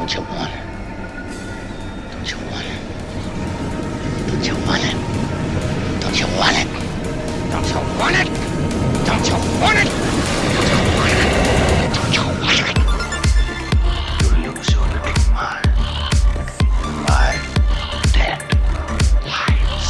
Don't you want it? Don't you want it? Don't you want it? Don't you want it? Don't you want it? Don't you want it? Don't you want it? You lose your little mind. 5 dead lives.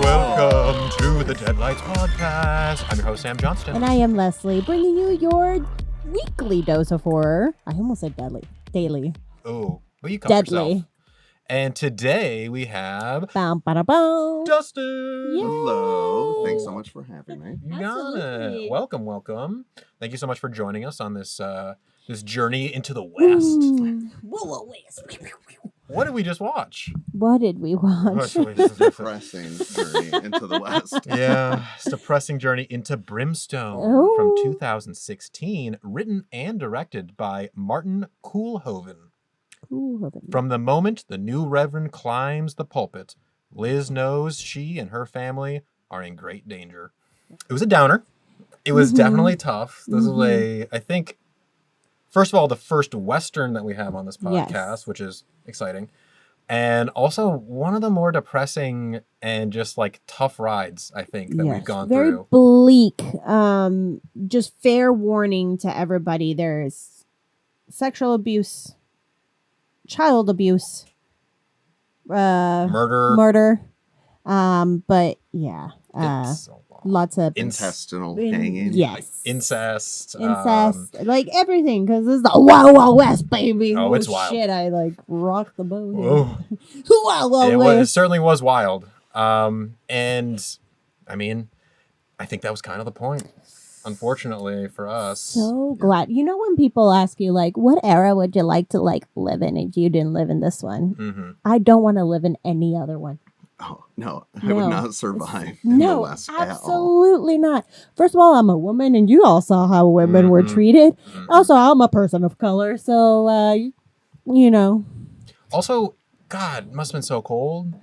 Welcome to the Deadlights podcast. I'm your host, Sam Johnston. And I am Leslie, bringing you your weekly dose of horror. I almost said deadly. Daily. Oh, well, you come Deadly. yourself. And today we have Bum. Dustin. Yay. Hello. Thanks so much for having me. You got Absolutely. it. Welcome. Thank you so much for joining us on this this journey into the West. Whoa, West. What did we just watch? What did we watch? Depressing journey into the West. Yeah, it's a depressing journey into Brimstone Oh. from 2016, written and directed by Martin Koolhoven. Koolhoven. From the moment the new reverend climbs the pulpit, Liz knows she and her family are in great danger. It was a downer. It was definitely tough. This is I think, first of all, the first Western that we have on this podcast, Yes. which is exciting. And also one of the more depressing and just like tough rides, I think, that we've gone Very through. bleak. Just fair warning to everybody. There's sexual abuse, child abuse, Murder. But yeah, It's a lot. lots of Intestinal hanging. Yes, Incest. like everything, because this is the Wild Wild West, baby. Oh, it's wild. Shit, I like rock the boat. Whoa. Wild Wild It West. certainly was wild. And I mean, I think that was kind of the point, unfortunately for us. So glad. You know when people ask you like, what era would you like to like live in, and you didn't live in this one? Mm-hmm. I don't want to live in any other one. Oh, no. I No. would not survive in the No, West at all. absolutely not. First of all, I'm a woman, and you all saw how women were Mhm. treated. Mhm. Also, I'm a person of color, so you know, Also, God, it must have been so cold.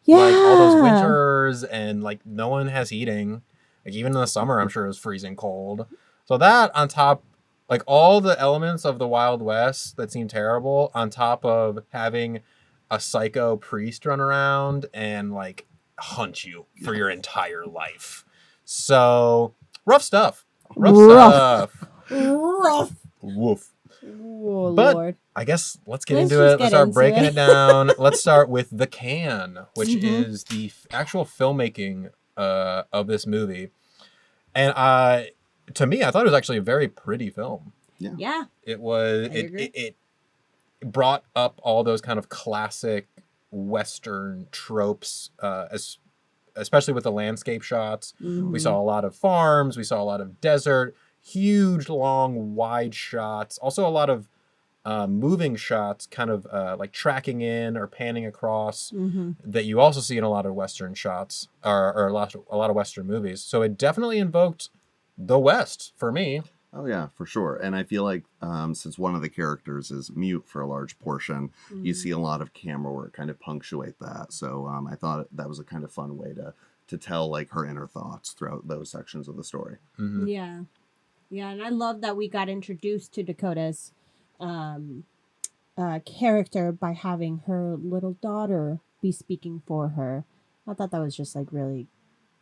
yeah. Like all those winters, and like no one has heating. Like even in the summer, I'm sure it was freezing cold. So that on top, like all the elements of the Wild West that seem terrible, on top of having a psycho priest run around and like hunt you for your entire life. So rough stuff. Rough stuff. Rough. Woof. Oh, But- Lord. I guess let's get Let's into just it. get Let's start into breaking it. it down. Let's start with The Can, which Mhm. is the actual filmmaking of this movie. And to me, I thought it was actually a very pretty film. Yeah. It was I agree. it brought up all those kind of classic Western tropes, especially with the landscape shots. Mhm. We saw a lot of farms. We saw a lot of desert, huge, long, wide shots. Also, a lot of moving shots, kind of like tracking in or panning across, Mhm. that you also see in a lot of Western shots or a lot of Western movies. So it definitely invoked the West for me. Oh, yeah, for sure. And I feel like since one of the characters is mute for a large portion, you see a lot of camera work kind of punctuate that. So I thought that was a kind of fun way to tell like her inner thoughts throughout those sections of the story. Mhm. Yeah. Yeah, and I love that we got introduced to Dakota's character by having her little daughter be speaking for her. I thought that was just like really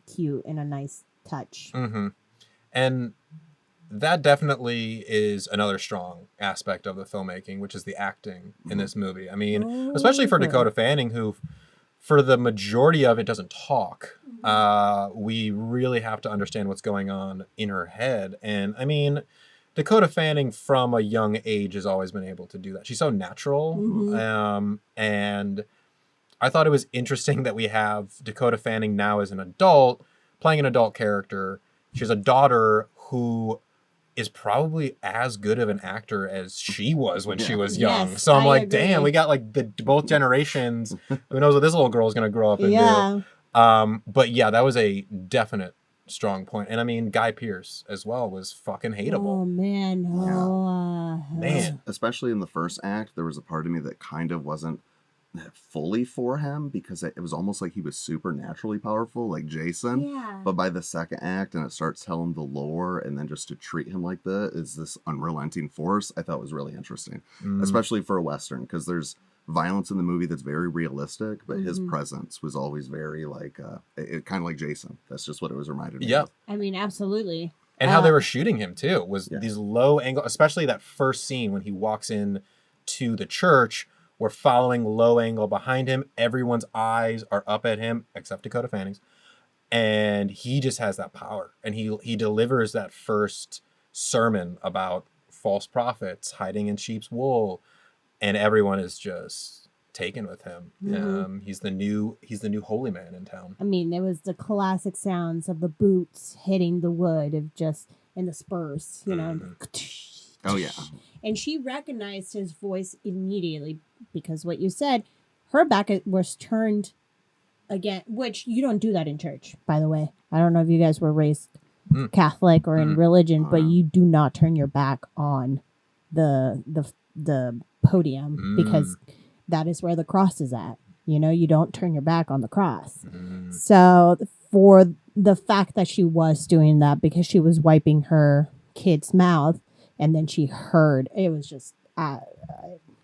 cute and a nice touch. Mm-hmm. And that definitely is another strong aspect of the filmmaking, which is the acting in this movie. I mean, especially for Okay. Dakota Fanning, who for the majority of it doesn't talk. We really have to understand what's going on in her head. And I mean, Dakota Fanning from a young age has always been able to do that. She's so natural. Mhm. And I thought it was interesting that we have Dakota Fanning now as an adult, playing an adult character. She has a daughter who is probably as good of an actor as she was when she was young. Yes, So I'm I like, agree. damn, we got like the both generations. Who knows what this little girl is going to grow up and Yeah. do. But yeah, that was a definite strong point. And I mean, Guy Pearce as well was fucking hateable. Oh man. Yeah. Oh, Man. Especially in the first act, there was a part of me that kind of wasn't fully for him because it was almost like he was supernaturally powerful, like Jason. Yeah. But by the second act, and it starts telling the lore, and then just to treat him like that is this unrelenting force, I thought was really interesting, especially for a Western, because there's violence in the movie that's very realistic, but his presence was always very like, it kind of like Jason. That's just what it was reminded me of. I mean, absolutely. And how they were shooting him too was these low angle, especially that first scene when he walks in to the church. We're following low angle behind him. Everyone's eyes are up at him, except Dakota Fanning's. And he just has that power. And he delivers that first sermon about false prophets hiding in sheep's wool. And everyone is just taken with him. He's the new holy man in town. I mean, there was the classic sounds of the boots hitting the wood and the spurs, you know. Oh, yeah. And she recognized his voice immediately because what you said, her back was turned again, which you don't do that in church, by the way. I don't know if you guys were raised Catholic or in religion, but you do not turn your back on the podium because that is where the cross is at. You know, you don't turn your back on the cross. So for the fact that she was doing that because she was wiping her kid's mouth, and then she heard, it was just,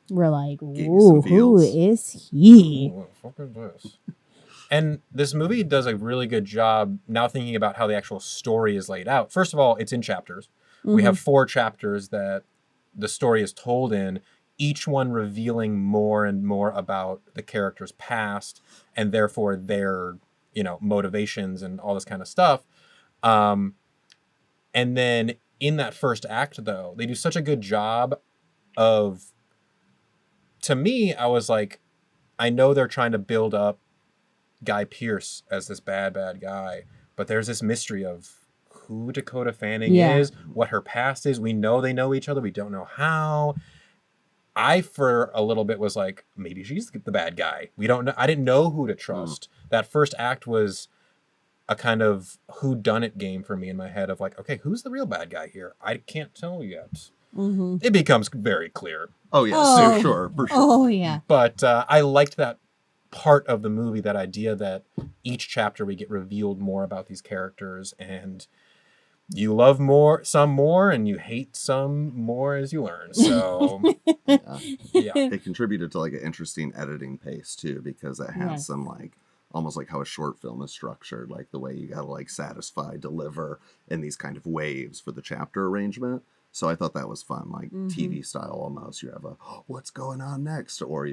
we're like, ooh, who is he? What the fuck is this? And this movie does a really good job now thinking about how the actual story is laid out. First of all, it's in chapters. We have 4 chapters that the story is told in, each one revealing more and more about the character's past and therefore their, motivations and all this kind of stuff. And then in that first act, though, they do such a good job of, to me, I was like, I know they're trying to build up Guy Pearce as this bad guy, but there's this mystery of who Dakota Fanning is, what her past is. We know they know each other. We don't know how. I, for a little bit, was like, maybe she's the bad guy. We don't know. I didn't know who to trust. That first act was a kind of whodunit game for me in my head of like, okay, who's the real bad guy here? I can't tell yet. It becomes very clear. Oh, yeah, for sure. Oh, yeah. But I liked that part of the movie, that idea that each chapter we get revealed more about these characters, and you love some more and you hate some more as you learn. So it contributed to like an interesting editing pace too, because it had some like almost like how a short film is structured, like the way you gotta like satisfy, deliver in these kind of waves for the chapter arrangement. So I thought that was fun, like TV style almost. You have what's going on next? Or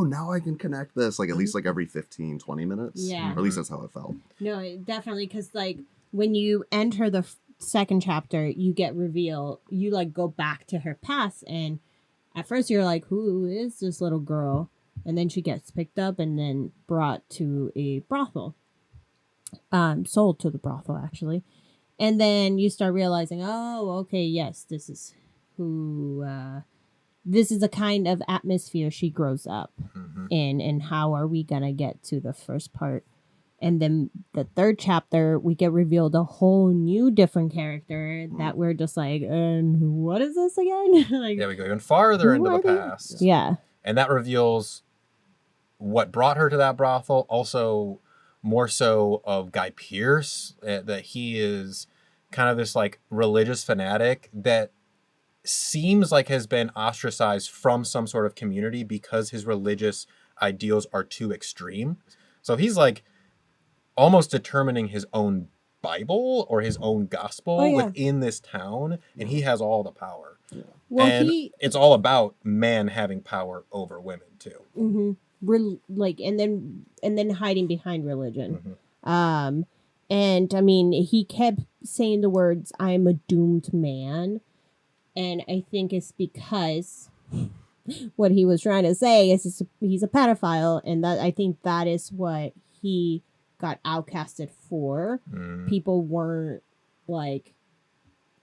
now I can connect this, like at least like every 15, 20 minutes. Yeah. Or at least that's how it felt. No, definitely, because like when you enter the second chapter, you get revealed, you like go back to her past, and at first you're like, who is this little girl? And then she gets picked up and then brought to a brothel, sold to the brothel actually, and then you start realizing, oh, okay, yes, this is who this is the kind of atmosphere she grows up in, and how are we gonna get to the first part. And then the third chapter, we get revealed a whole new different character that we're just like, what is this again? Like, we go even farther into the past. Yeah. And that reveals what brought her to that brothel. Also, more so of Guy Pearce, that he is kind of this like religious fanatic that seems like has been ostracized from some sort of community because his religious ideals are too extreme. So he's like almost determining his own Bible or his own gospel within this town, and he has all the power. Yeah. Well, and it's all about man having power over women too. Like, and then hiding behind religion. And I mean, he kept saying the words, "I'm a doomed man," and I think it's because what he was trying to say is he's a pedophile, and that I think that is what he got outcasted for. People weren't like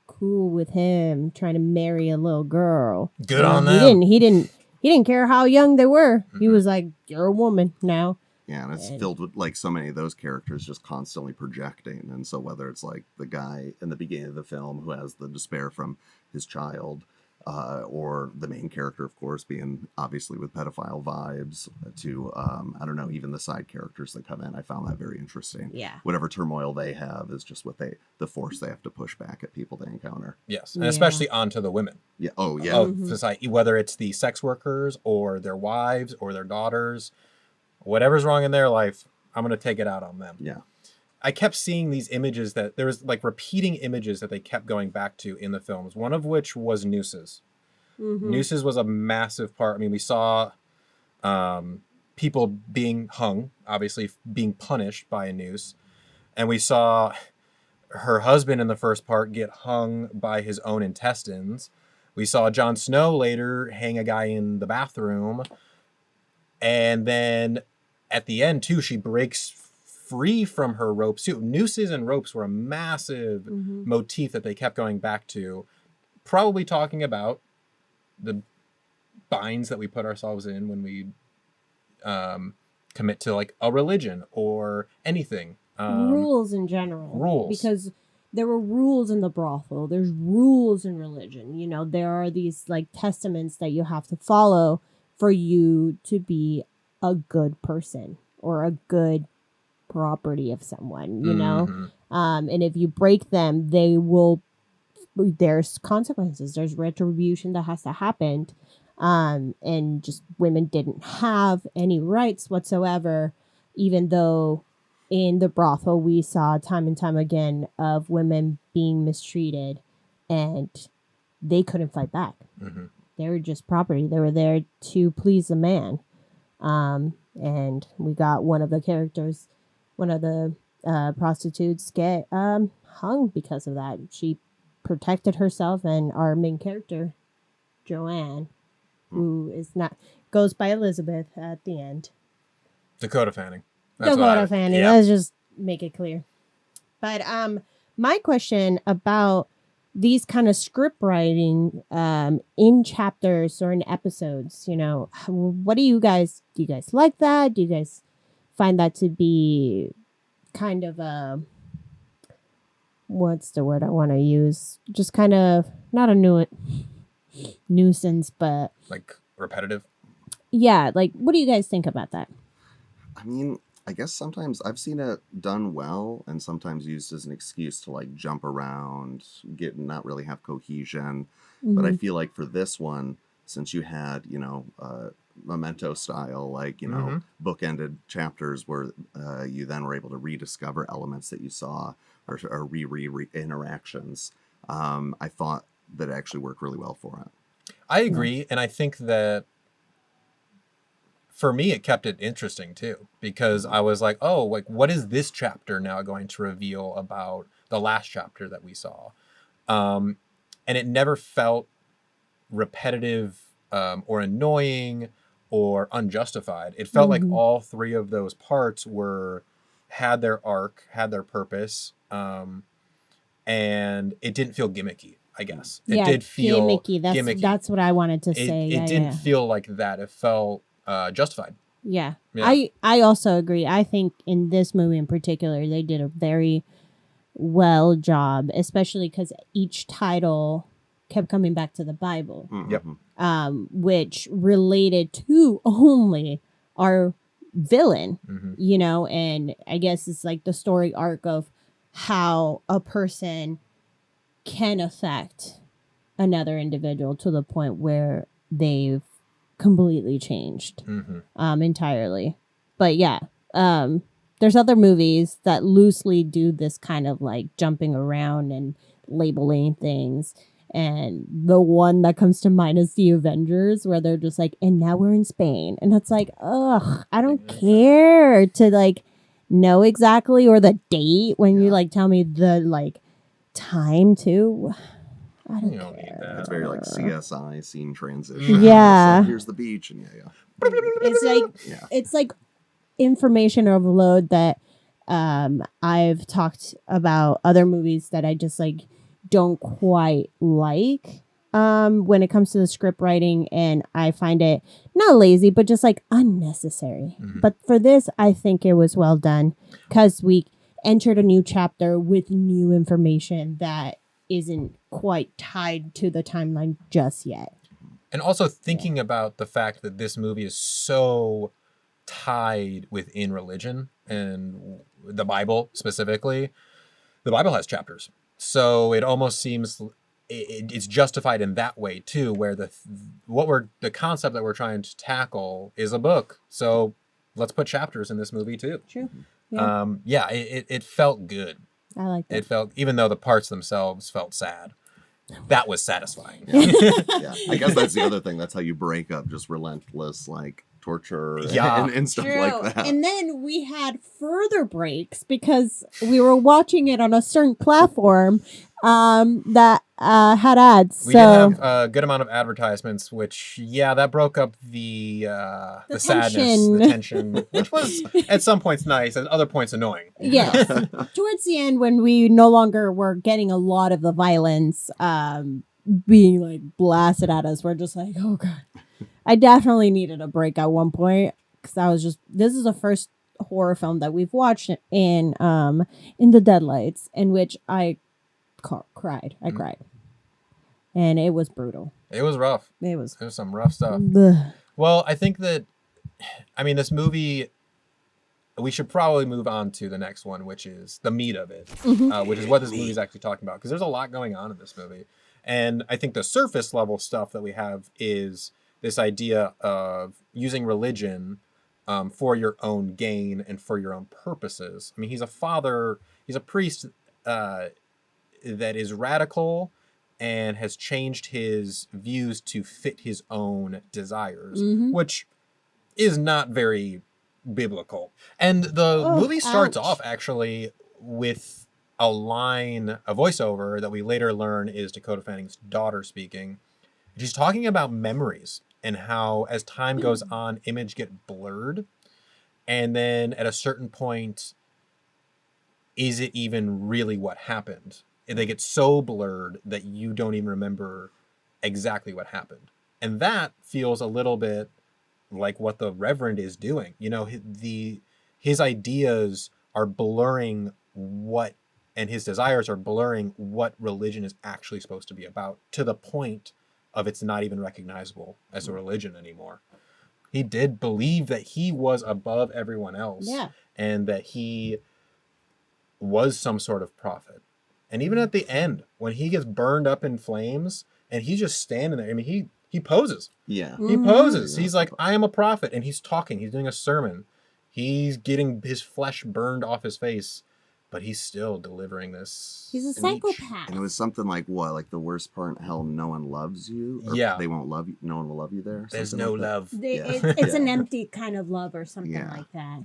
cool with him trying to marry a little girl. Good on them. He didn't care how young they were. He was like, you're a woman now. Yeah, and it's filled with like so many of those characters just constantly projecting. And so whether it's like the guy in the beginning of the film who has the despair from his child, or the main character, of course, being obviously with pedophile vibes, to I don't know, even the side characters that come in. I found that very interesting. Yeah. Whatever turmoil they have is just the force they have to push back at people they encounter. Yes, and especially onto the women. Yeah. Oh, yeah. Of society, whether it's the sex workers or their wives or their daughters, whatever's wrong in their life, I'm going to take it out on them. Yeah. I kept seeing these images that there was like repeating images that they kept going back to in the films, one of which was nooses. Nooses was a massive part. I mean, we saw people being hung, obviously being punished by a noose. And we saw her husband in the first part get hung by his own intestines. We saw Jon Snow later hang a guy in the bathroom. And then at the end, too, she breaks free from her ropes, too. Nooses and ropes were a massive motif that they kept going back to. Probably talking about the binds that we put ourselves in when we commit to like a religion or anything. Rules in general. Rules. Because there were rules in the brothel. There's rules in religion. You know, there are these like testaments that you have to follow for you to be a good person or a good property of someone, you know? And if you break them, there's consequences. There's retribution that has to happen. And just women didn't have any rights whatsoever, even though in the brothel we saw time and time again of women being mistreated and they couldn't fight back. They were just property. They were there to please a man. And we got one of the characters, one of the prostitutes get hung because of that. She protected herself, and our main character, Joanne, who is not, goes by Elizabeth at the end. Dakota Fanning. Dakota Fanning. Yeah. Let's just make it clear. But my question about these kind of script writing in chapters or in episodes, you know, what do you guys like that? Do you guys find that to be kind of a, what's the word I want to use? Just kind of not a nuisance, but like repetitive. Yeah, like what do you guys think about that? I mean, I guess sometimes I've seen it done well and sometimes used as an excuse to like jump around, not really have cohesion. But I feel like for this one, since you had, you know, Memento style, like, you know, bookended chapters where you then were able to rediscover elements that you saw or interactions, I thought that it actually worked really well for it. I agree. And I think that for me, it kept it interesting too, because I was like, oh, like, what is this chapter now going to reveal about the last chapter that we saw? And it never felt repetitive or annoying or unjustified. It felt like all three of those parts had their arc, had their purpose, and it didn't feel gimmicky, I guess. It did feel gimmicky. That's what I wanted to say. It didn't feel like that. It felt justified. Yeah. I also agree. I think in this movie in particular, they did a very well job, especially because each title kept coming back to the Bible. Yep. Which related to only our villain, you know, and I guess it's like the story arc of how a person can affect another individual to the point where they've completely changed entirely. But yeah, there's other movies that loosely do this kind of like jumping around and labeling things. And the one that comes to mind is the Avengers, where they're just like, and now we're in Spain. And it's like, ugh, I don't care to like know exactly or the date when you like tell me the like time too. I don't care. Need that. It's very like CSI scene transition. Yeah. So here's the beach and It's like it's like information overload that I've talked about other movies that I just like don't quite like when it comes to the script writing, and I find it not lazy but just like unnecessary. But for this, I think it was well done because we entered a new chapter with new information that isn't quite tied to the timeline just yet. And also thinking about the fact that this movie is so tied within religion and the Bible specifically. The Bible has chapters. So it almost seems it's justified in that way too, where the concept that we're trying to tackle is a book. So let's put chapters in this movie too. True. It felt good. I like that. It felt, even though the parts themselves felt sad, that was satisfying. Yeah, I guess that's the other thing. That's how you break up just relentless like torture and stuff True. like that. And then we had further breaks because we were watching it on a certain platform that had ads. We so did have a good amount of advertisements, which, that broke up the sadness, tension. the tension, which was at some points nice, at other points annoying. yes, towards the end when we no longer were getting a lot of the violence being like blasted at us, we're just like, oh god. I definitely needed a break at one point because I was just. This is the first horror film that we've watched in the Deadlights, in which I cried. I cried, and it was brutal. It was rough. It was. It was some rough stuff. Ugh. Well, I think that, this movie, we should probably move on to the next one, which is the meat of it, which is what this movie is actually talking about. Because there's a lot going on in this movie. And I think the surface level stuff that we have is this idea of using religion for your own gain and for your own purposes. I mean, he's a father, he's a priest that is radical and has changed his views to fit his own desires, which is not very biblical. And the movie starts off actually with a voiceover that we later learn is Dakota Fanning's daughter speaking. She's talking about memories and how as time goes on, images get blurred. And then at a certain point, is it even really what happened? They get so blurred that you don't even remember exactly what happened. And that feels a little bit like what the Reverend is doing. His ideas are blurring and his desires are blurring what religion is actually supposed to be about, to the point of it's not even recognizable as a religion anymore. He did believe that he was above everyone else, and that he was some sort of prophet. And even at the end, when he gets burned up in flames and he's just standing there, he poses. Yeah. He poses. He's like, I am a prophet. And he's talking. He's doing a sermon. He's getting his flesh burned off his face, but he's still delivering this. He's a psychopath. And it was something like what? Like the worst part in hell, no one loves you? Or they won't love you. No one will love you there? There's something no like love. It's an empty kind of love or something like that.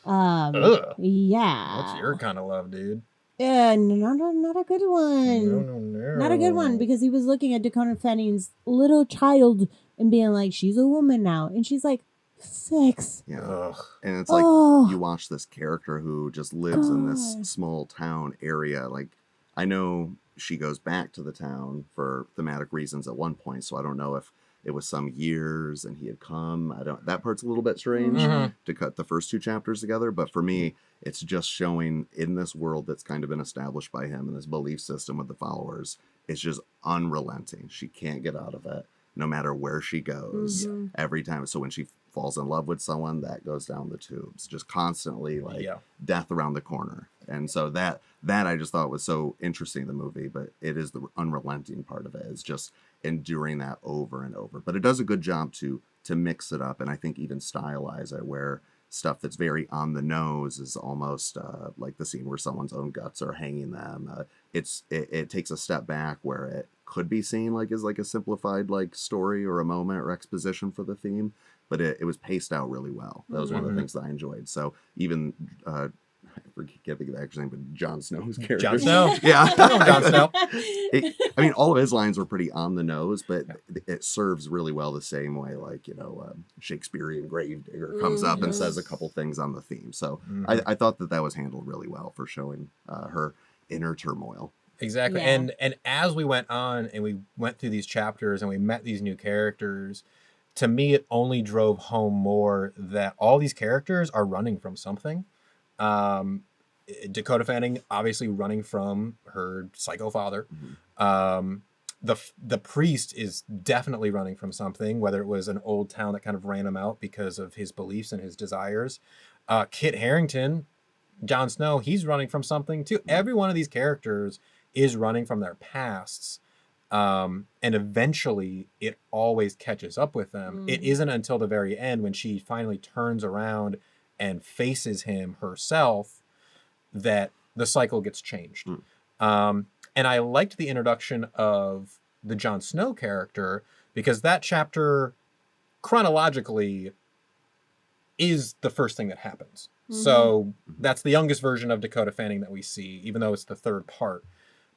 Ugh. Yeah. What's your kind of love, dude? Not a good one. No. Not a good one, because he was looking at Dakota Fanning's little child and being like, she's a woman now. And she's like, 6. Yeah. Ugh. And it's like you watch this character who just lives in this small town area. Like, I know she goes back to the town for thematic reasons at one point, so I don't know if it was some years and he had come. That part's a little bit strange to cut the first 2 chapters together, but for me, it's just showing in this world that's kind of been established by him and this belief system with the followers, it's just unrelenting. She can't get out of it, no matter where she goes, every time. So when she falls in love with someone, that goes down the tubes, just constantly death around the corner. And so that I just thought was so interesting in the movie, but it is the unrelenting part of it. It's just enduring that over and over. But it does a good job to mix it up, and I think even stylize it, where stuff that's very on the nose is almost like the scene where someone's own guts are hanging them. It takes a step back where it could be seen like as like a simplified like story or a moment or exposition for the theme, but it was paced out really well. That was one of the things that I enjoyed. So even I can't think of the actor's name, but Jon Snow's character. Jon Snow? Yeah. Jon Snow. All of his lines were pretty on the nose, but it serves really well the same way, like, Shakespearean gravedigger comes up and says a couple things on the theme. So I thought that was handled really well for showing her inner turmoil. Exactly. Yeah. And as we went on and we went through these chapters and we met these new characters, to me, it only drove home more that all these characters are running from something. Dakota Fanning obviously running from her psycho father. The priest is definitely running from something, whether it was an old town that kind of ran him out because of his beliefs and his desires. Kit Harington, Jon Snow, he's running from something too. Every one of these characters is running from their pasts. And eventually it always catches up with them. It isn't until the very end when she finally turns around and faces him herself that the cycle gets changed. And I liked the introduction of the Jon Snow character because that chapter chronologically is the first thing that happens. So that's the youngest version of Dakota Fanning that we see, even though it's the third part.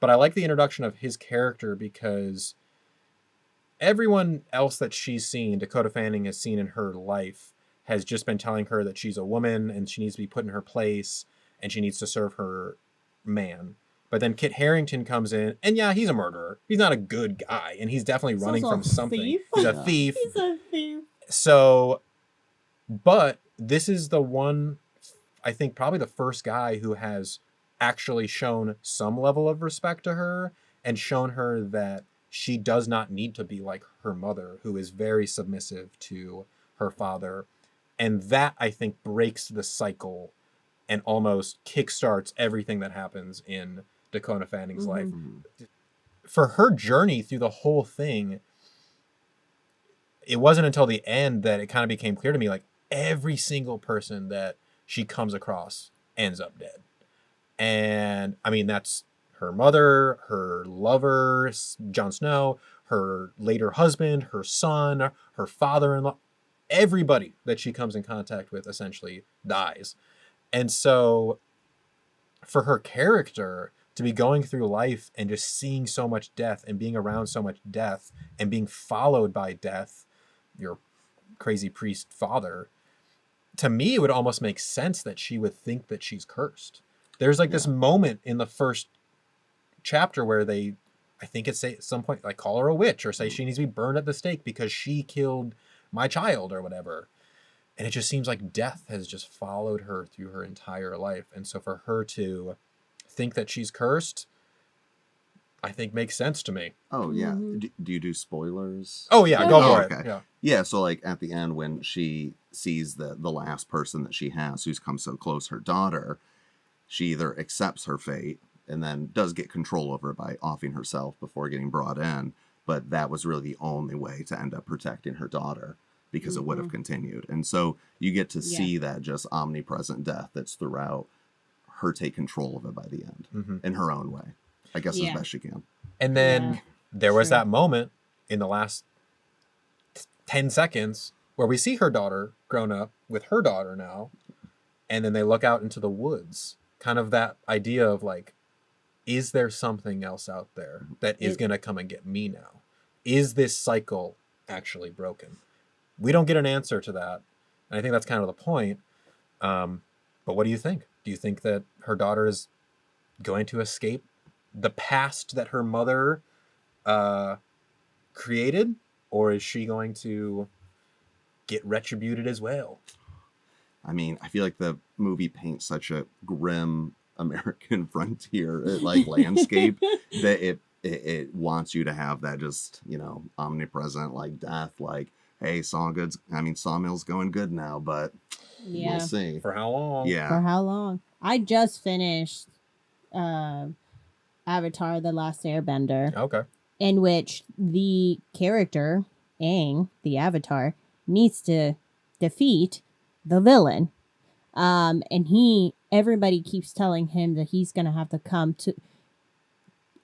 But I like the introduction of his character because everyone else that she's seen, Dakota Fanning has seen in her life, has just been telling her that she's a woman and she needs to be put in her place and she needs to serve her man. But then Kit Harington comes in, and yeah, he's a murderer. He's not a good guy, and he's definitely running from something. Thief. He's a thief. He's a thief. So, but this is the one, I think probably the first guy who has actually shown some level of respect to her and shown her that she does not need to be like her mother, who is very submissive to her father. And that, I think, breaks the cycle and almost kickstarts everything that happens in Dakota Fanning's life. For her journey through the whole thing, it wasn't until the end that it kind of became clear to me, like, every single person that she comes across ends up dead. And I mean, that's her mother, her lover, Jon Snow, her later husband, her son, her father-in-law. Everybody that she comes in contact with essentially dies. And so for her character to be going through life and just seeing so much death and being around so much death and being followed by death, your crazy priest father, to me, it would almost make sense that she would think that she's cursed. There's like this moment in the first chapter where they, I think it's say at some point, like call her a witch or say she needs to be burned at the stake because she killed my child or whatever. And it just seems like death has just followed her through her entire life. And so for her to think that she's cursed, I think makes sense to me. Oh, yeah. Do you do spoilers? Oh, yeah. Go for okay. it. Yeah. Yeah, so like at the end when she sees the last person that she has who's come so close, her daughter, she either accepts her fate and then does get control over it by offing herself before getting brought in. But that was really the only way to end up protecting her daughter because it would have continued. And so you get to see that just omnipresent death that's throughout her take control of it by the end in her own way, I guess as best she can. And then there was that moment in the last 10 seconds where we see her daughter grown up with her daughter now. And then they look out into the woods, kind of that idea of like, is there something else out there that is going to come and get me now? Is this cycle actually broken? We don't get an answer to that. And I think that's kind of the point. But what do you think? Do you think that her daughter is going to escape the past that her mother created? Or is she going to get retributed as well? I mean, I feel like the movie paints such a grim American frontier like landscape that it wants you to have that just, you know, omnipresent like death, like, hey, Sawmill's going good now, but we'll see. For how long? Yeah. For how long? I just finished Avatar: The Last Airbender. Okay. In which the character, Aang, the Avatar, needs to defeat the villain. And everybody keeps telling him that he's going to have to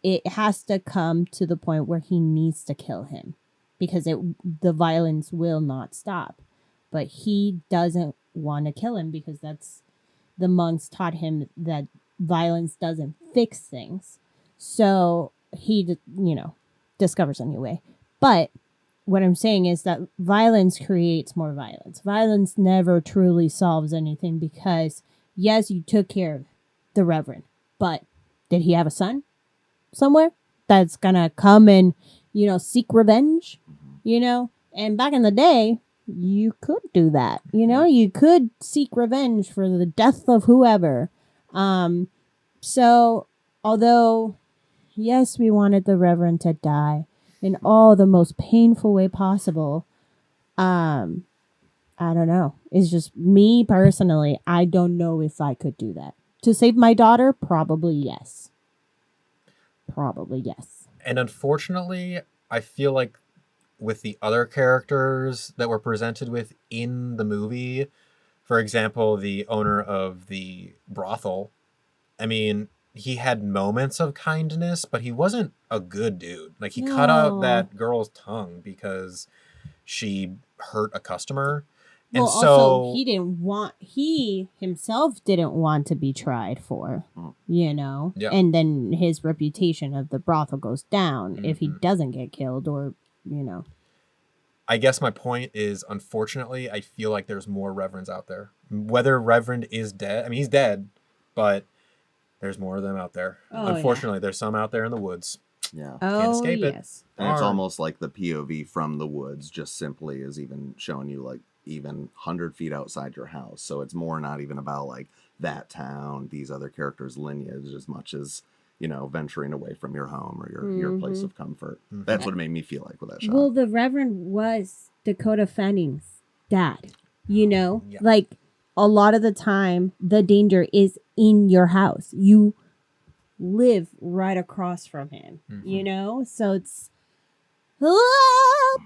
it has to come to the point where he needs to kill him because the violence will not stop. But he doesn't want to kill him because the monks taught him that violence doesn't fix things. So he, discovers a new way. But what I'm saying is that violence creates more violence. Violence never truly solves anything because, yes, you took care of the reverend, but did he have a son somewhere that's gonna come and, seek revenge? And back in the day, you could do that. You could seek revenge for the death of whoever. So although yes, we wanted the Reverend to die in all the most painful way possible, I don't know. It's just me personally. I don't know if I could do that. To save my daughter, probably yes. Probably yes. And unfortunately, I feel like with the other characters that were presented with in the movie, for example, the owner of the brothel, I mean, he had moments of kindness, but he wasn't a good dude. Like, he cut out No. that girl's tongue because she hurt a customer. And Well, so also he himself didn't want to be tried for, you know? Yeah. And then his reputation of the brothel goes down if he Mhm. doesn't get killed or, you know. I guess my point is, unfortunately, I feel like there's more reverends out there. Whether Reverend is dead, I mean, he's dead, but there's more of them out there. Oh, yeah. Unfortunately, there's some out there in the woods. Yeah. Oh, escape it. yes. And it's Darn. almost like the POV from the woods just simply is even showing you like even 100 feet outside your house. So it's more not even about like that town, these other characters' lineage as much as, you know, venturing away from your home or your place of comfort. Mhm. That's what it made me feel like with that shot. Well, the Reverend was Dakota Fanning's dad, you know? Yeah. Like, a lot of the time, the danger is in your house. You live right across from him, you know? So it's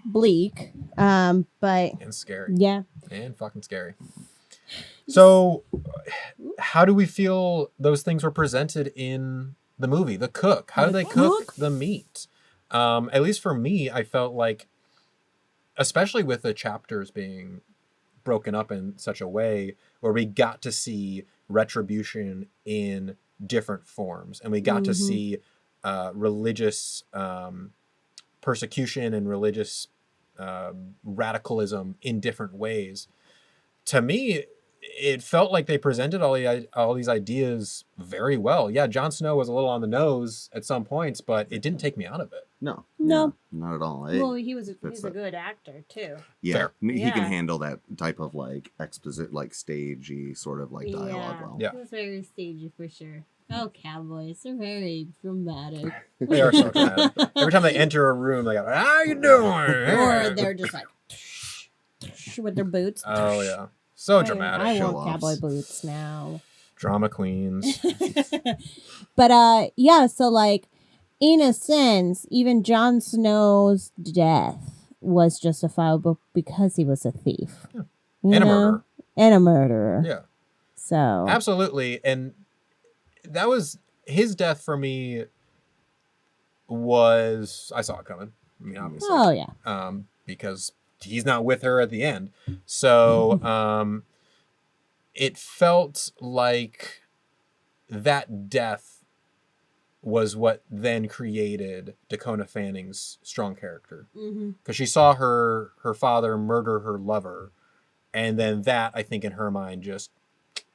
bleak. But And scary. yeah. And fucking scary. So, how do we feel those things were presented in the movie? The cook. How did they cook the meat? At least for me, I felt like, especially with the chapters being broken up in such a way where we got to see retribution in different forms, and we got to see religious persecution and religious radicalism in different ways. To me, it felt like they presented all these ideas very well. Yeah, Jon Snow was a little on the nose at some points, but it didn't take me out of it. No. No. Yeah, not at all. Well, he's fits a that. good actor, too. Yeah, Fair. he Yeah. can handle that type of like like stagey sort of like dialogue well. Yeah. It was very stagey for sure. Oh, cowboys. They're very dramatic. They are so dramatic. Every time they enter a room, they go, "How you doing?" Or they're just like with their boots. Oh yeah, so dramatic. I Show want cowboy offs. boots now. Drama queens. But yeah, so like in a sense, even Jon Snow's death was justifiable because he was a thief. Yeah. You And a know? murderer. And a murderer. Yeah, So absolutely. And that was his death for me. I saw it coming. I mean, obviously. oh yeah. Because he's not with her at the end. So it felt like that death was what then created Dakota Fanning's strong character. Because she saw her father murder her lover. And then that, I think, in her mind, just,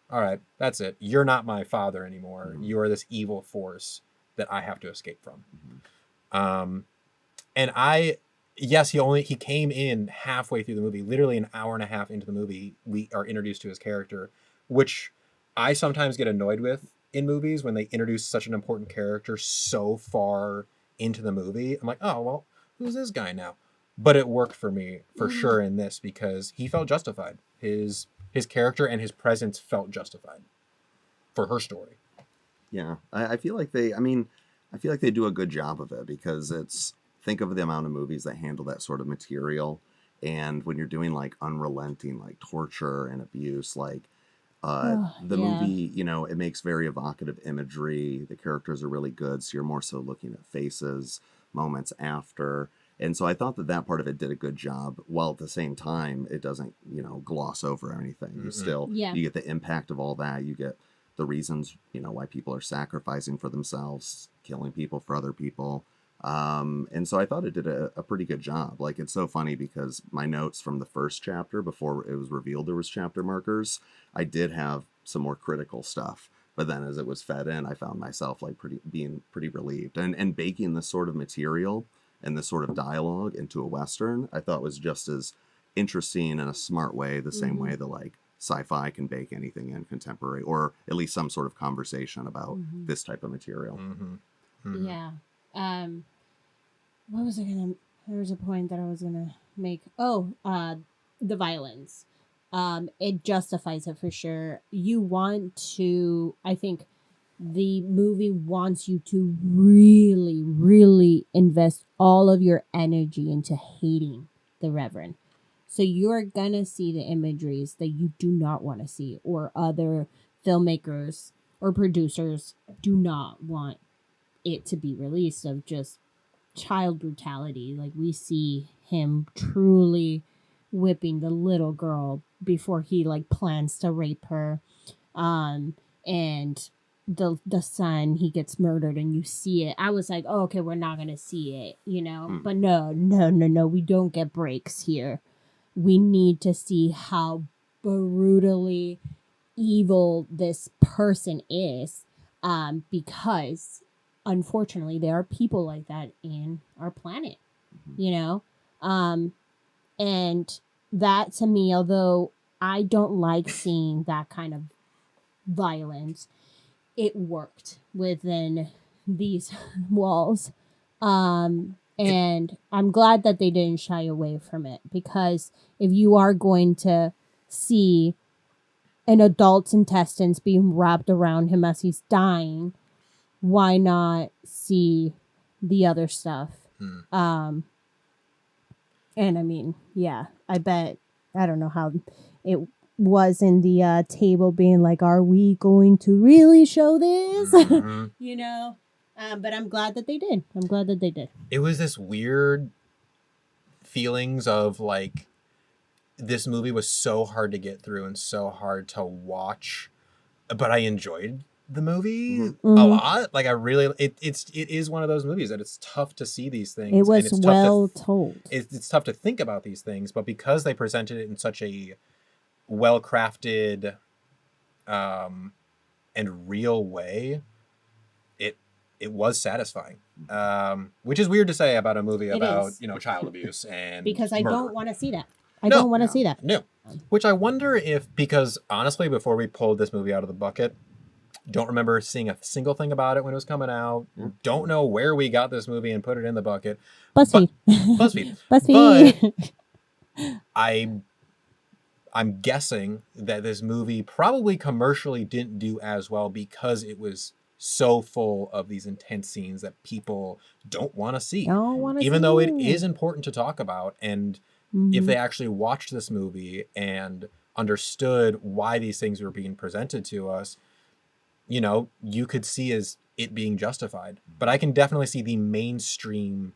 all right, that's it. You're not my father anymore. You are this evil force that I have to escape from. And yes, he came in halfway through the movie, literally an hour and a half into the movie, we are introduced to his character, which I sometimes get annoyed with in movies when they introduce such an important character so far into the movie. I'm like, oh, well, who's this guy now? But it worked for me for sure in this because he felt justified. His character and his presence felt justified for her story. Yeah, I feel like they do a good job of it because think of the amount of movies that handle that sort of material. And when you're doing like unrelenting, like torture and abuse, like movie, you know, it makes very evocative imagery. The characters are really good. So you're more so looking at faces, moments after. And so I thought that part of it did a good job, while at the same time, it doesn't, you know, gloss over anything. You still, you get the impact of all that. You get the reasons, you know, why people are sacrificing for themselves, killing people for other people. And so I thought it did a pretty good job. Like, it's so funny because my notes from the first chapter, before it was revealed there was chapter markers, I did have some more critical stuff. But then as it was fed in, I found myself like being pretty relieved. And baking this sort of material and this sort of dialogue into a Western, I thought was just as interesting in a smart way, the same way that like sci-fi can bake anything in contemporary, or at least some sort of conversation about this type of material. Yeah. What was I gonna? There was a point that I was gonna make. Oh, the violence. It justifies it for sure. You want to. I think the movie wants you to really, really invest all of your energy into hating the Reverend. So you're gonna see the imageries that you do not want to see, or other filmmakers or producers do not want it to be released, of just child brutality. Like, we see him truly whipping the little girl before he like plans to rape her. And the son, he gets murdered and you see it. I was like, oh, okay, we're not gonna see it, you know. But no, we don't get breaks here. We need to see how brutally evil this person is, because unfortunately there are people like that in our planet, you know. And that, to me, although I don't like seeing that kind of violence, it worked within these walls. And I'm glad that they didn't shy away from it, because if you are going to see an adult's intestines being wrapped around him as he's dying, why not see the other stuff? And I mean, yeah, I bet, I don't know how it was in the table being like, are we going to really show this? You know? But I'm glad that they did. It was this weird feelings of like, this movie was so hard to get through and so hard to watch, but I enjoyed the movie a lot. Like, I really, it is one of those movies that it's tough to see these things. It was and it's well told. It's tough to think about these things, but because they presented it in such a well-crafted and real way, it was satisfying. Which is weird to say about a movie about, you know, child abuse and because I murder. don't want to see that. I don't want to see that. No. Which I wonder if, because honestly, before we pulled this movie out of the bucket, don't remember seeing a single thing about it when it was coming out. Don't know where we got this movie and put it in the bucket. BuzzFeed. But I'm guessing that this movie probably commercially didn't do as well because it was so full of these intense scenes that people don't want to see. Even though it is important to talk about. And if they actually watched this movie and understood why these things were being presented to us, you know, you could see as it being justified. But I can definitely see the mainstream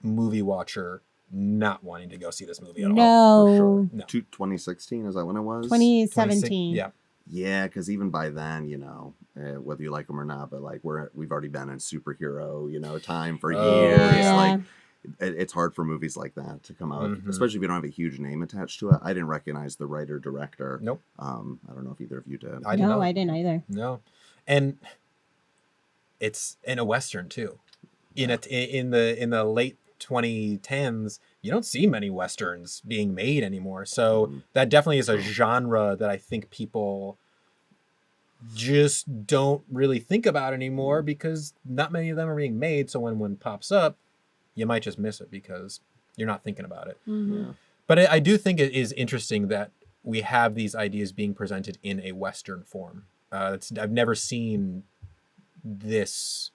movie watcher not wanting to go see this movie at all. For sure. No. 2016, is that when it was? 2017. Yeah. Yeah, because even by then, you know, whether you like them or not, but like we've already been in superhero, you know, time for years. Yeah. Like, it's hard for movies like that to come out, especially if you don't have a huge name attached to it. I didn't recognize the writer director. Nope. I don't know if either of you did. I didn't either. No, and it's in a Western too. In the late 2010s, you don't see many Westerns being made anymore. So that definitely is a genre that I think people just don't really think about anymore because not many of them are being made. So when one pops up, you might just miss it because you're not thinking about it. Yeah. But I do think it is interesting that we have these ideas being presented in a Western form. I've never seen this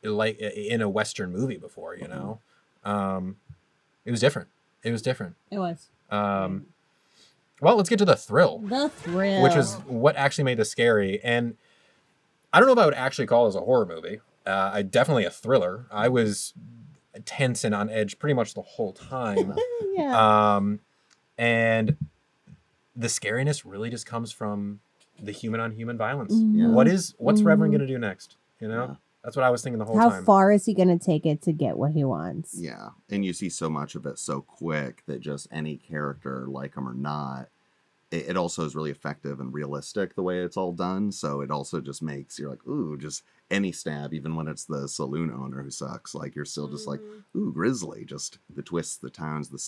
like in a Western movie before, you know. It was different. It was. Well, let's get to the thrill. Which was what actually made this scary. And I don't know if I would actually call this a horror movie. Definitely a thriller. I was tense and on edge pretty much the whole time. Yeah. And the scariness really just comes from the human on human violence. Yeah. What's Reverend going to do next? You know? Yeah. That's what I was thinking the whole time. How far is he going to take it to get what he wants? Yeah. And you see so much of it so quick that just any character, like him or not, it also is really effective and realistic the way it's all done. So it also just makes, you're like, ooh, just any stab, even when it's the saloon owner who sucks, like you're still just like, ooh, grisly. Just the twists, the tones, the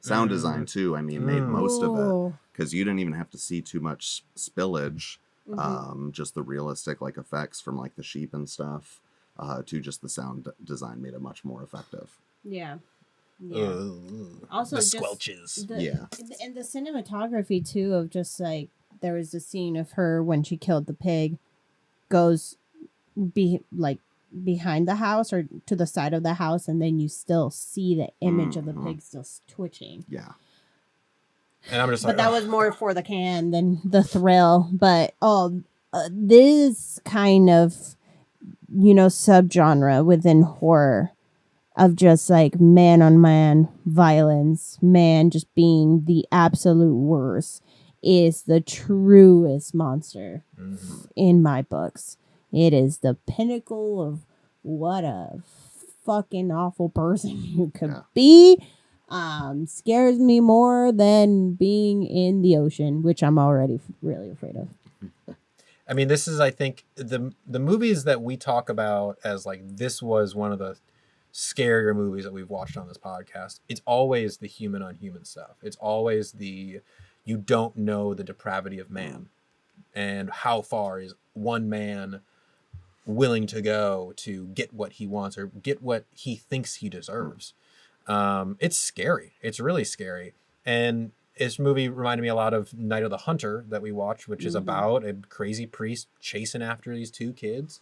sound design too. I mean, made most of it because you didn't even have to see too much spillage. Just the realistic like effects from like the sheep and stuff to just the sound design made it much more effective. Yeah. Also, the just squelches. And the cinematography too of just like there was a scene of her when she killed the pig, goes behind the house or to the side of the house, and then you still see the image of the pig still twitching. Yeah. And I'm just but that was more for the can than the thrill. But this kind of subgenre within horror of just like man on man violence, man just being the absolute worst, is the truest monster in my books. It is the pinnacle of what a fucking awful person you could be. Scares me more than being in the ocean, which I'm already really afraid of. I mean, this is, I think, the movies that we talk about as like this was one of the scarier movies that we've watched on this podcast. It's always the human on human stuff. It's always you don't know the depravity of man and how far is one man willing to go to get what he wants or get what he thinks he deserves. It's scary. It's really scary. And this movie reminded me a lot of Night of the Hunter that we watched, which is about a crazy priest chasing after these two kids.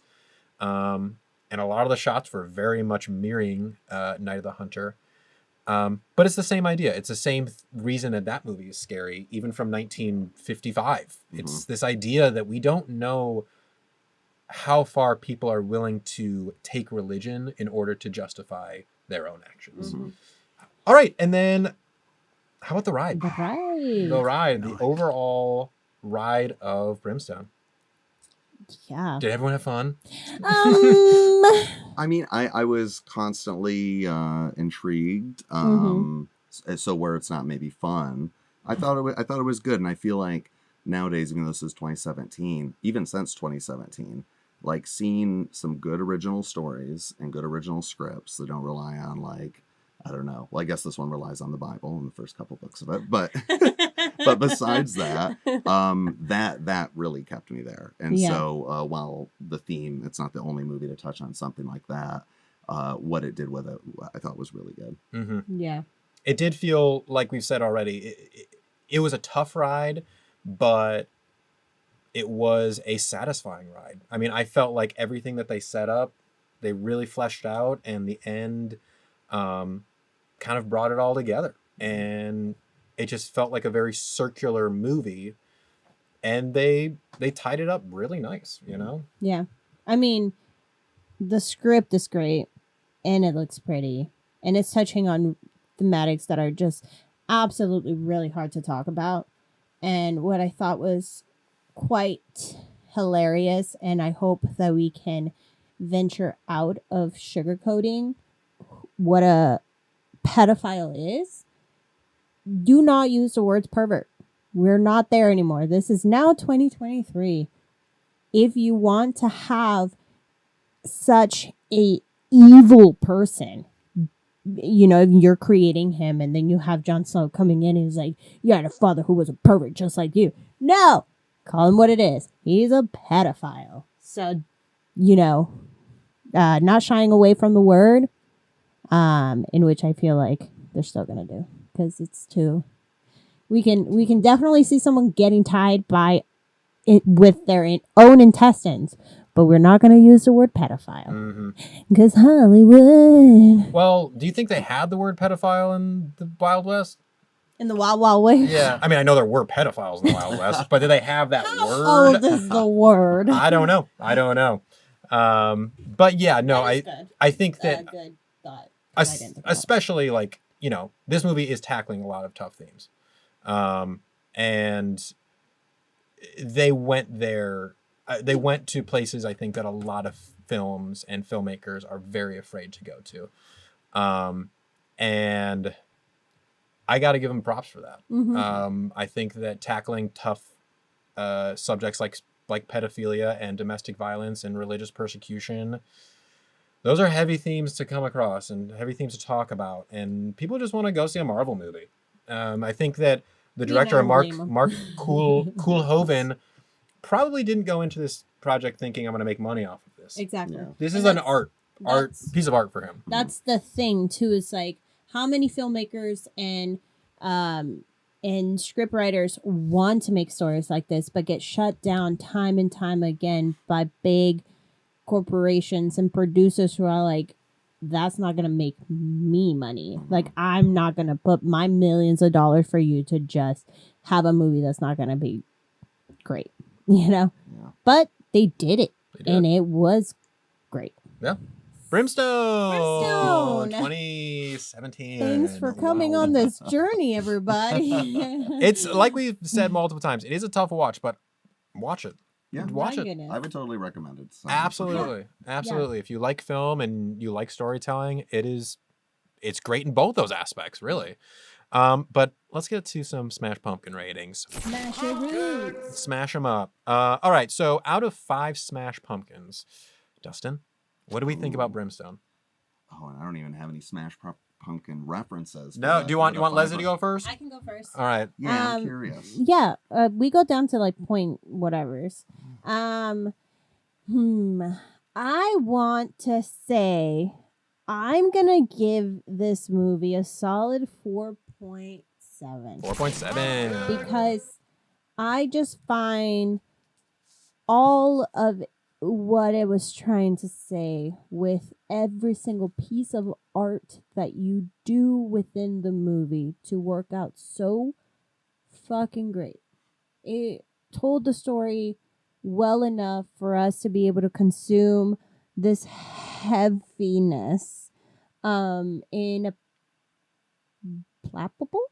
And a lot of the shots were very much mirroring Night of the Hunter. But it's the same idea. It's the same reason that movie is scary, even from 1955. It's this idea that we don't know how far people are willing to take religion in order to justify their own actions. All right, and then how about the ride? The overall ride of Brimstone. Yeah. Did everyone have fun? I mean, I was constantly intrigued. So where it's not maybe fun, I thought it was good, and I feel like nowadays, even though this is 2017, even since 2017, like seeing some good original stories and good original scripts that don't rely on like, I don't know. Well, I guess this one relies on the Bible and the first couple books of it, but but besides that, that really kept me there. And so while the theme, it's not the only movie to touch on something like that, what it did with it, I thought was really good. Yeah. It did feel like we've said already. It was a tough ride, but it was a satisfying ride. I mean, I felt like everything that they set up, they really fleshed out, and the end kind of brought it all together. And it just felt like a very circular movie, and they tied it up really nice, Yeah. I mean, the script is great, and it looks pretty, and it's touching on thematics that are just absolutely really hard to talk about. And what I thought was quite hilarious, and I hope that we can venture out of sugarcoating what a pedophile is. Do not use the words pervert. We're not there anymore. This is now 2023. If you want to have such a evil person, you're creating him, and then you have Jon Snow coming in and he's like, you had a father who was a pervert just like you. No! Call him what it is. He's a pedophile. So, not shying away from the word, in which I feel like they're still gonna do, because it's too. We can definitely see someone getting tied by it with their own intestines, but we're not gonna use the word pedophile because Hollywood. Well, do you think they had the word pedophile in the Wild West? In the Wild Wild West? Yeah, I mean, I know there were pedophiles in the Wild West, but did they have that word? Oh, this is the word. I don't know. But yeah, no, I think that good thought. especially like, this movie is tackling a lot of tough themes. And they went there. They went to places I think that a lot of films and filmmakers are very afraid to go to. And I got to give them props for that. I think that tackling tough subjects like like pedophilia and domestic violence and religious persecution. Those are heavy themes to come across and heavy themes to talk about, and people just want to go see a Marvel movie. I think that the director, Mark Koolhoven, probably didn't go into this project thinking I'm going to make money off of this. Exactly. Yeah. This And is an piece of art for him. That's the thing too, is like how many filmmakers and scriptwriters want to make stories like this but get shut down time and time again by big corporations and producers who are like, that's not gonna make me money. Like, I'm not gonna put my millions of dollars for you to just have a movie that's not gonna be great, you know. Yeah. But they did it, They did. and it was great. Yeah. Brimstone! Brimstone! 2017. Thanks for coming on this journey, everybody. It's like we've said multiple times. It is a tough watch, but watch it. Yeah. Watch My it. goodness. I would totally recommend it. So, Absolutely. Absolutely. If you like film and you like storytelling, it's great in both those aspects, really. But let's get to some Smash Pumpkin ratings. Smash your roots. Smash them up. All right. So out of 5 Smash Pumpkins, Dustin, what do we think about Brimstone? Oh, and I don't even have any Smash Pumpkin references. No. Do you want Leslie to go first? I can go first. All right. Yeah, I'm curious. Yeah, we go down to like point whatevers. I want to say I'm gonna give this movie a solid 4.7 4.7. because I just find all of what it was trying to say with every single piece of art that you do within the movie to work out so fucking great. It told the story well enough for us to be able to consume this heaviness in a palatable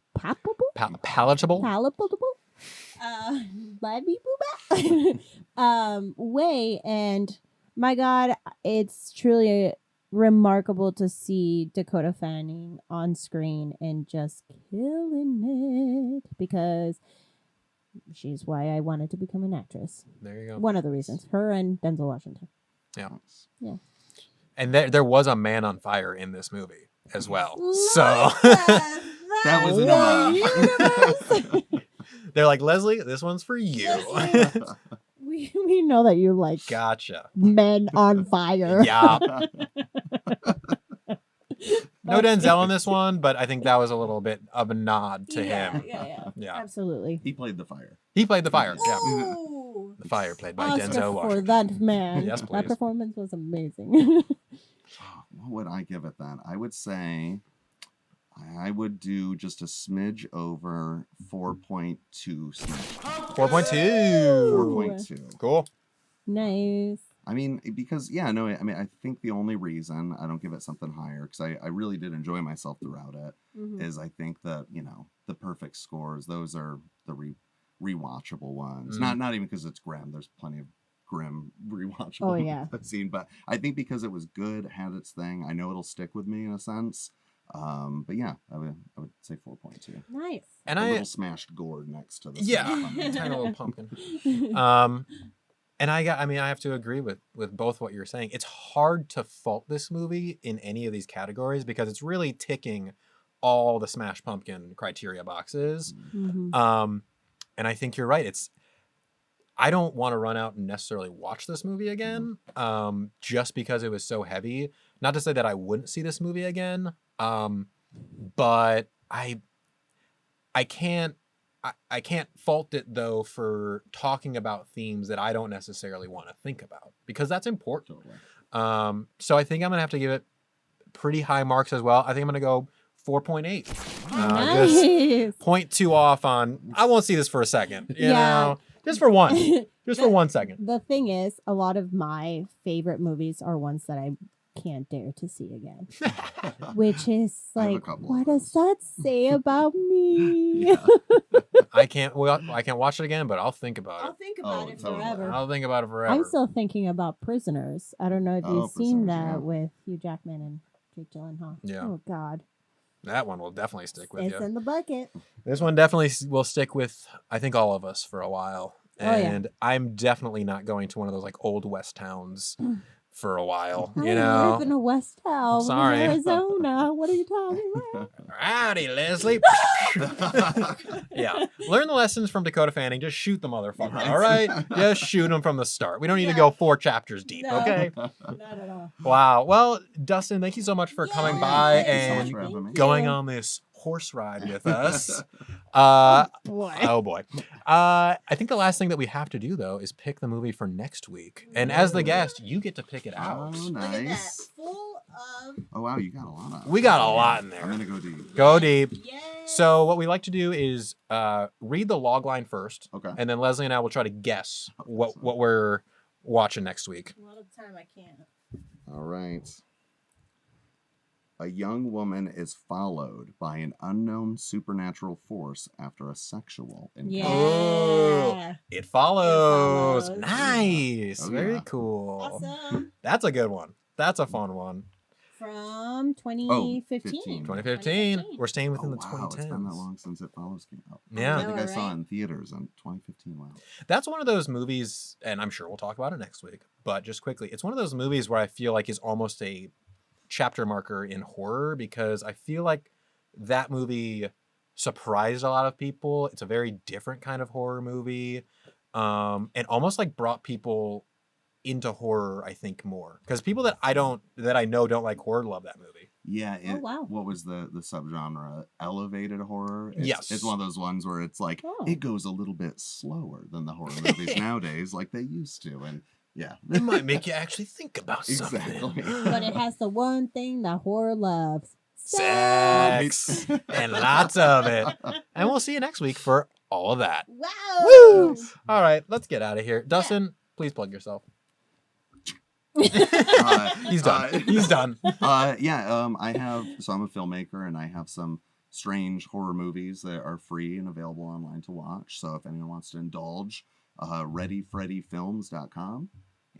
way, and my god, it's truly remarkable to see Dakota Fanning on screen and just killing it, because she's why I wanted to become an actress. There you go. One of the reasons. Her and Denzel Washington. Yeah. Yeah. And there was a man on fire in this movie as well. That was an homage. They're like, Leslie, this one's for you. We know that you like Gotcha. men on fire. Yeah. No Denzel in this one, but I think that was a little bit of a nod to him. Yeah. Absolutely. He played the fire. He played the fire. Yeah. Ooh. The fire played by Oscar Denzel for Washington. that man. Yes, That please. performance was amazing. What would I give it then? I would say I would do just a smidge over 4.2 Smash. 4.2. 4.2. Cool. Nice. I mean, because, I think the only reason I don't give it something higher, because I really did enjoy myself throughout it, is I think that, the perfect scores, those are the rewatchable ones. Not even because it's grim. There's plenty of grim rewatchable I've seen, but I think because it was good, had its thing, I know it'll stick with me in a sense. But yeah, I would say 4.2. Nice. And a little smashed gourd next to the tiny little pumpkin. And I have to agree with both what you're saying. It's hard to fault this movie in any of these categories because it's really ticking all the Smash Pumpkin criteria boxes. And I think you're right. I don't want to run out and necessarily watch this movie again, just because it was so heavy. Not to say that I wouldn't see this movie again, but I can't fault it though for talking about themes that I don't necessarily want to think about, because that's important. Totally. So I think I'm gonna have to give it pretty high marks as well. I think I'm gonna go 4.8. Nice. Just 0.2 off on. I won't see this for a second. You know, just for one, for 1 second. The thing is, a lot of my favorite movies are ones that I can't dare to see again, which is like, what does that say about me? I can't watch it again, but I'll think about it. I'll think about it forever. I'll think about it forever. I'm still thinking about Prisoners. I don't know if you've seen that yeah. with Hugh Jackman and Jake Gyllenhaal. Yeah. Oh God. That one will definitely stick with you. It's in the bucket. This one definitely will stick with, I think, all of us for a while. Oh, yeah. and I'm definitely not going to one of those like old west towns for a while. I You know, live in a West Town, sorry. Arizona. What are you talking about? howdy, Leslie. Yeah, learn the lessons from Dakota Fanning. Just shoot the motherfucker. Right. All right, just shoot him from the start. We don't need to Yeah. go 4 chapters deep. No. Okay. Not at all. Wow. Well, Dustin, thank you so much for coming Yeah, by thank you so much and for having me. going on this horse ride with us. Boy. Oh boy. I think the last thing that we have to do though is pick the movie for next week. And as the guest, you get to pick it out. Oh, Look at that. nice. Full of. Oh, wow, you got a lot of. We got a lot in there. I'm gonna go deep. Go deep. Yay. So what we like to do is read the log line first, Okay. and then Leslie and I will try to guess what we're watching next week. A lot of the time I can't. All right. A young woman is followed by an unknown supernatural force after a sexual encounter. Yeah. It follows. It follows. Nice. Oh, Very yeah. cool. Awesome. That's a good one. That's a fun one. From 2015. 2015. We're staying within Oh, the wow, 2010s. it's been that long since It Follows came out. Yeah. I think I know, saw it right? in theaters in 2015. Wow. That's one of those movies, and I'm sure we'll talk about it next week, but just quickly, it's one of those movies where I feel like is almost a chapter marker in horror because I feel like that movie surprised a lot of people. It's a very different kind of horror movie, and almost like brought people into horror, I think, more. Because people that I know don't like horror love that movie. Yeah. It, wow. What was the subgenre? Elevated horror. Yes. It's one of those ones where it's like Oh. it goes a little bit slower than the horror movies nowadays, like they used to, and yeah. It might make you actually think about something. Exactly. But it has the one thing that horror loves. Sex. And lots of it. And we'll see you next week for all of that. Wow. Woo! All right, let's get out of here. Dustin, please plug yourself. He's done. He's done. I have, so I'm a filmmaker and I have some strange horror movies that are free and available online to watch. So if anyone wants to indulge, readyfreddyfilms.com.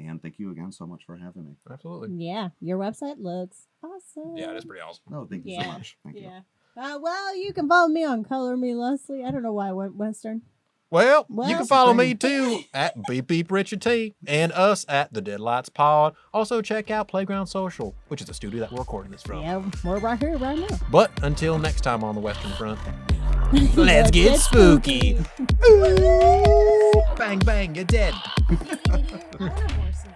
And thank you again so much for having me. Absolutely. Yeah, your website looks awesome. Yeah, it is pretty awesome. No, thank you so much. Thank you. Yeah. Well, you can follow me on Color Me Leslie. I don't know why I went Western. Well, Well, you can that's follow the me too at Beep Beep Richard T and us at the Deadlights Pod. Also check out Playground Social, which is the studio that we're recording this from. Yeah, we're right here, right now. But until next time on the Western Front, let's get spooky. Ooh, bang bang, you're dead. I want a horse now.